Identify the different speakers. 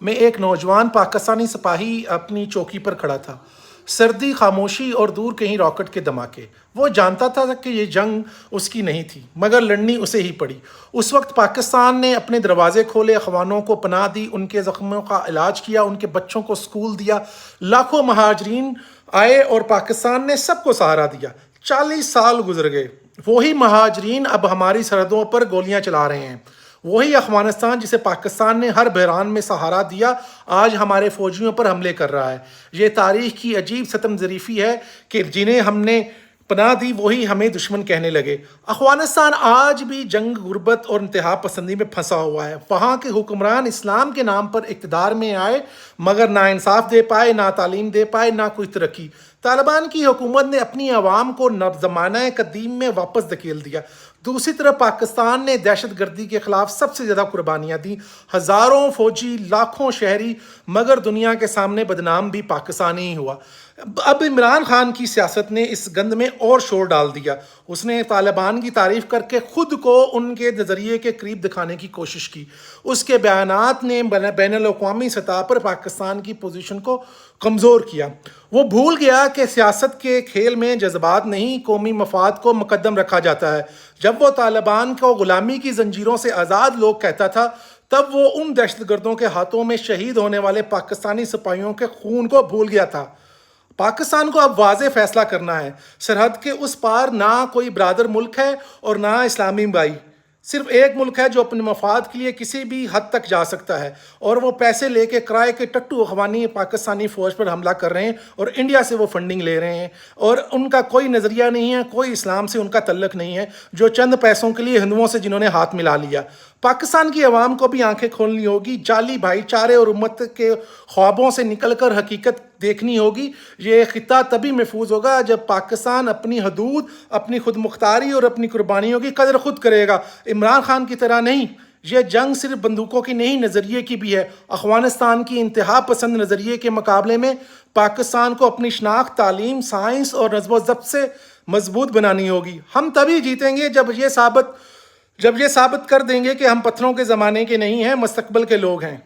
Speaker 1: میں ایک نوجوان پاکستانی سپاہی اپنی چوکی پر کھڑا تھا۔ سردی، خاموشی اور دور کہیں راکٹ کے دھماکے۔ وہ جانتا تھا کہ یہ جنگ اس کی نہیں تھی، مگر لڑنی اسے ہی پڑی۔ اس وقت پاکستان نے اپنے دروازے کھولے، افغانوں کو پناہ دی، ان کے زخموں کا علاج کیا، ان کے بچوں کو سکول دیا۔ لاکھوں مہاجرین آئے اور پاکستان نے سب کو سہارا دیا۔ 40 سال گزر گئے، وہی مہاجرین اب ہماری سرحدوں پر گولیاں چلا رہے ہیں۔ وہی افغانستان جسے پاکستان نے ہر بحران میں سہارا دیا، آج ہمارے فوجیوں پر حملے کر رہا ہے۔ یہ تاریخ کی عجیب ستم ظریفی ہے کہ جنہیں ہم نے پناہ دی وہی ہمیں دشمن کہنے لگے۔ افغانستان آج بھی جنگ، غربت اور انتہا پسندی میں پھنسا ہوا ہے۔ وہاں کے حکمران اسلام کے نام پر اقتدار میں آئے، مگر نہ انصاف دے پائے، نہ تعلیم دے پائے، نہ کوئی ترقی۔ طالبان کی حکومت نے اپنی عوام کو زمانہ قدیم میں واپس دھکیل دیا۔ دوسری طرف پاکستان نے دہشت گردی کے خلاف سب سے زیادہ قربانیاں دیں، ہزاروں فوجی، لاکھوں شہری، مگر دنیا کے سامنے بدنام بھی پاکستانی ہی ہوا۔ اب عمران خان کی سیاست نے اس گند میں اور شور ڈال دیا۔ اس نے طالبان کی تعریف کر کے خود کو ان کے نظریے کے قریب دکھانے کی کوشش کی۔ اس کے بیانات نے بین الاقوامی سطح پر پاکستان کی پوزیشن کو کمزور کیا۔ وہ بھول گیا کہ سیاست کے کھیل میں جذبات نہیں، قومی مفاد کو مقدم رکھا جاتا ہے۔ جب وہ طالبان کو غلامی کی زنجیروں سے آزاد لوگ کہتا تھا، تب وہ ان دہشت گردوں کے ہاتھوں میں شہید ہونے والے پاکستانی سپاہیوں کے خون کو بھول گیا تھا۔ پاکستان کو اب واضح فیصلہ کرنا ہے۔ سرحد کے اس پار نہ کوئی برادر ملک ہے اور نہ اسلامی بھائی۔ صرف ایک ملک ہے جو اپنے مفاد کے لیے کسی بھی حد تک جا سکتا ہے، اور وہ پیسے لے کے کرائے کے ٹٹو اخوانی پاکستانی فوج پر حملہ کر رہے ہیں، اور انڈیا سے وہ فنڈنگ لے رہے ہیں، اور ان کا کوئی نظریہ نہیں ہے، کوئی اسلام سے ان کا تعلق نہیں ہے، جو چند پیسوں کے لیے ہندوؤں سے جنہوں نے ہاتھ ملا لیا۔ پاکستان کی عوام کو بھی آنکھیں کھولنی ہوگی، جعلی بھائی چارے اور امت کے خوابوں سے نکل کر حقیقت دیکھنی ہوگی۔ یہ خطہ تبھی محفوظ ہوگا جب پاکستان اپنی حدود، اپنی خود مختاری اور اپنی قربانیوں کی قدر خود کرے گا، عمران خان کی طرح نہیں۔ یہ جنگ صرف بندوقوں کی نہیں، نظریے کی بھی ہے۔ افغانستان کی انتہا پسند نظریے کے مقابلے میں پاکستان کو اپنی شناخت، تعلیم، سائنس اور نظم و ضبط سے مضبوط بنانی ہوگی۔ ہم تبھی جیتیں گے جب یہ ثابت کر دیں گے کہ ہم پتھروں کے زمانے کے نہیں ہیں، مستقبل کے لوگ ہیں۔